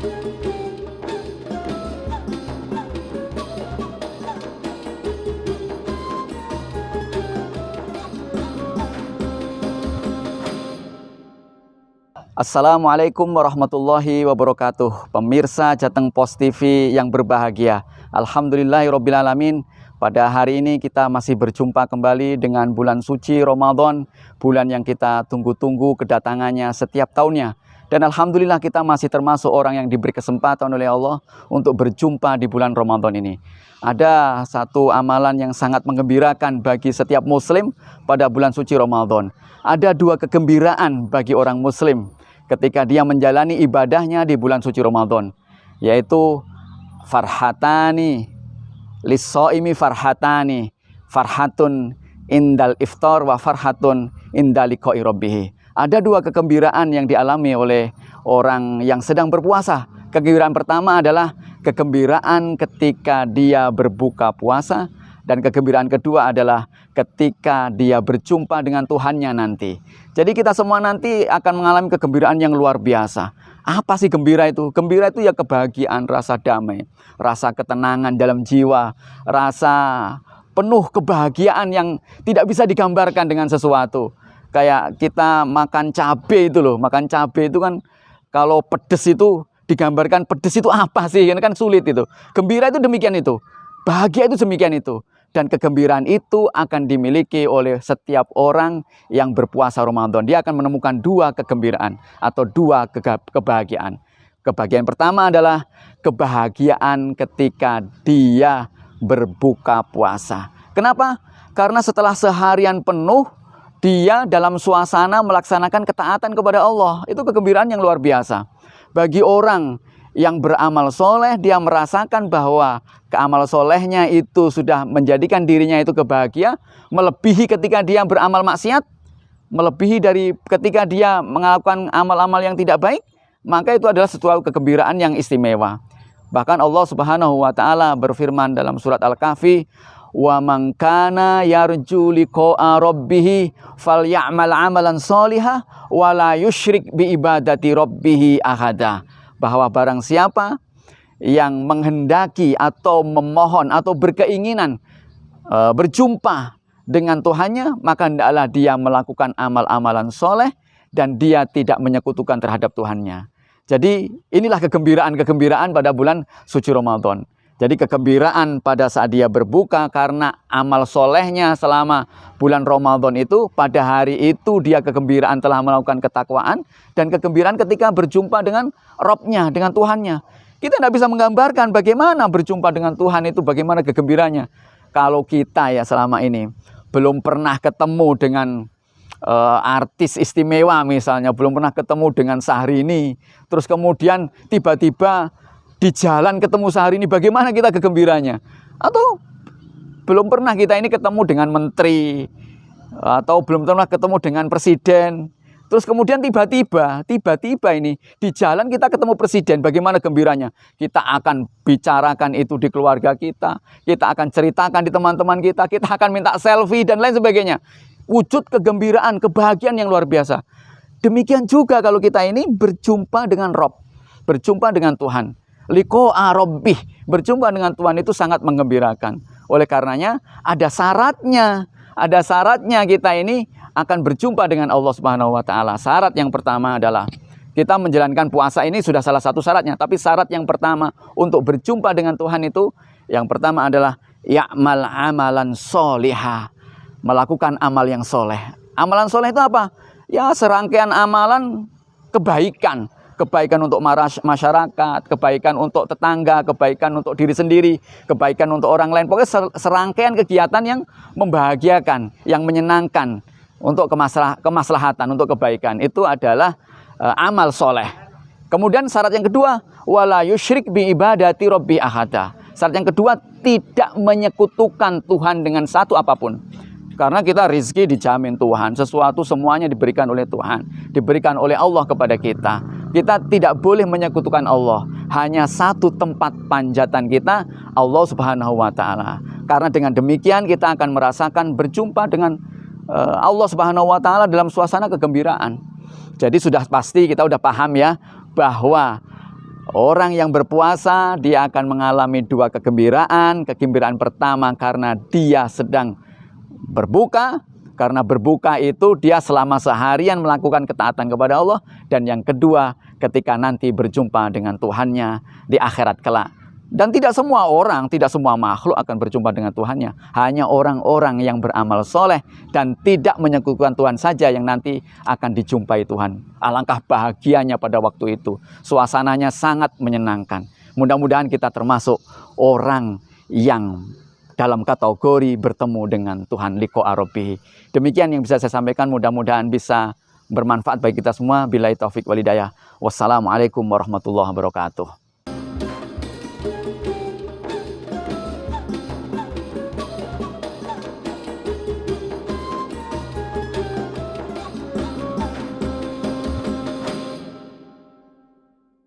Assalamualaikum warahmatullahi wabarakatuh. Pemirsa Jateng Post TV yang berbahagia, alhamdulillahirobbilalamin. Pada hari ini kita masih berjumpa kembali dengan bulan suci Ramadan, bulan yang kita tunggu-tunggu kedatangannya setiap tahunnya. Dan alhamdulillah kita masih termasuk orang yang diberi kesempatan oleh Allah untuk berjumpa di bulan Ramadan ini. Ada satu amalan yang sangat menggembirakan bagi setiap muslim pada bulan suci Ramadan. Ada dua kegembiraan bagi orang muslim ketika dia menjalani ibadahnya di bulan suci Ramadan, yaitu farhatani lis-shaimi, farhatani, farhatun indal iftar wa farhatun indal liqa'i rabbih. Ada dua kegembiraan yang dialami oleh orang yang sedang berpuasa. Kegembiraan pertama adalah kegembiraan ketika dia berbuka puasa, dan kegembiraan kedua adalah ketika dia berjumpa dengan Tuhannya nanti. Jadi kita semua nanti akan mengalami kegembiraan yang luar biasa. Apa sih gembira itu? Gembira itu ya kebahagiaan, rasa damai, rasa ketenangan dalam jiwa, rasa penuh kebahagiaan yang tidak bisa digambarkan dengan sesuatu. Kayak kita makan cabai itu loh. Makan cabai itu kan kalau pedes itu digambarkan, pedes itu apa sih? Kan sulit itu. Gembira itu demikian itu. Bahagia itu demikian itu. Dan kegembiraan itu akan dimiliki oleh setiap orang yang berpuasa Ramadan. Dia akan menemukan dua kegembiraan atau dua kebahagiaan. Kebahagiaan pertama adalah kebahagiaan ketika dia berbuka puasa. Kenapa? Karena setelah seharian penuh dia dalam suasana melaksanakan ketaatan kepada Allah. Itu kegembiraan yang luar biasa. Bagi orang yang beramal soleh, dia merasakan bahwa keamal solehnya itu sudah menjadikan dirinya itu kebahagia, melebihi ketika dia beramal maksiat, melebihi dari ketika dia melakukan amal-amal yang tidak baik, maka itu adalah suatu kegembiraan yang istimewa. Bahkan Allah Subhanahu wa taala berfirman dalam surat Al-Kahfi, "Wa man kana yarju liqa'a rabbih falyamal 'amalan sholihan wa la yusyrik bi ibadati rabbih ahada." Bahwa barang siapa yang menghendaki atau memohon atau berkeinginan berjumpa dengan Tuhannya, maka hendaklah dia melakukan amal-amalan soleh dan dia tidak menyekutukan terhadap Tuhannya. Jadi inilah kegembiraan pada bulan suci Ramadan. Jadi kegembiraan pada saat dia berbuka karena amal solehnya selama bulan Ramadan itu, pada hari itu dia kegembiraan telah melakukan ketakwaan, dan kegembiraan ketika berjumpa dengan Robnya, dengan Tuhannya. Kita tidak bisa menggambarkan bagaimana berjumpa dengan Tuhan itu, bagaimana kegembiranya. Kalau kita ya selama ini belum pernah ketemu dengan artis istimewa misalnya, belum pernah ketemu dengan Syahrini, terus kemudian tiba-tiba di jalan ketemu Syahrini, bagaimana kita kegembiranya? Atau belum pernah kita ini ketemu dengan menteri, atau belum pernah ketemu dengan presiden, terus kemudian tiba-tiba ini di jalan kita ketemu presiden, bagaimana gembiranya? Kita akan bicarakan itu di keluarga kita akan ceritakan di teman-teman kita akan minta selfie dan lain sebagainya. Wujud kegembiraan, kebahagiaan yang luar biasa. Demikian juga kalau kita ini berjumpa dengan Rob, berjumpa dengan Tuhan. Liqa'a rabbih, berjumpa dengan Tuhan itu sangat menggembirakan. Oleh karenanya ada syaratnya kita ini akan berjumpa dengan Allah Subhanahu wa taala. Syarat yang pertama adalah kita menjalankan puasa, ini sudah salah satu syaratnya, tapi syarat yang pertama untuk berjumpa dengan Tuhan itu, yang pertama adalah ya'mal amalan sholihah, melakukan amal yang soleh. Amalan soleh itu apa? Ya serangkaian amalan kebaikan. Kebaikan untuk masyarakat, kebaikan untuk tetangga, kebaikan untuk diri sendiri, kebaikan untuk orang lain. Pokoknya serangkaian kegiatan yang membahagiakan, yang menyenangkan, untuk kemaslahatan, untuk kebaikan. Itu adalah amal soleh. Kemudian syarat yang kedua, wala yusyrik bi ibadati rabbi ahada. Syarat yang kedua, tidak menyekutukan Tuhan dengan satu apapun. Karena kita rizki dijamin Tuhan, sesuatu semuanya diberikan oleh Tuhan, diberikan oleh Allah kepada kita. Kita tidak boleh menyekutukan Allah. Hanya satu tempat panjatan kita, Allah Subhanahu wa taala. Karena dengan demikian kita akan merasakan berjumpa dengan Allah Subhanahu wa taala dalam suasana kegembiraan. Jadi sudah pasti kita sudah paham ya bahwa Orang yang berpuasa, dia akan mengalami dua kegembiraan. Kegembiraan pertama karena dia sedang berbuka. Karena berbuka itu dia selama seharian melakukan ketaatan kepada Allah. Dan yang kedua, ketika nanti berjumpa dengan Tuhannya di akhirat kelak. Dan tidak semua orang, tidak semua makhluk akan berjumpa dengan Tuhannya. Hanya orang-orang yang beramal soleh dan tidak menyekutukan Tuhan saja yang nanti akan dijumpai Tuhan. Alangkah bahagianya pada waktu itu. Suasananya sangat menyenangkan. Mudah-mudahan kita termasuk orang yang dalam kategori bertemu dengan Tuhan liqa rabbihi. Demikian yang bisa saya sampaikan, mudah-mudahan bisa bermanfaat bagi kita semua. Billahi taufik wal hidayah. Wassalamualaikum warahmatullahi wabarakatuh.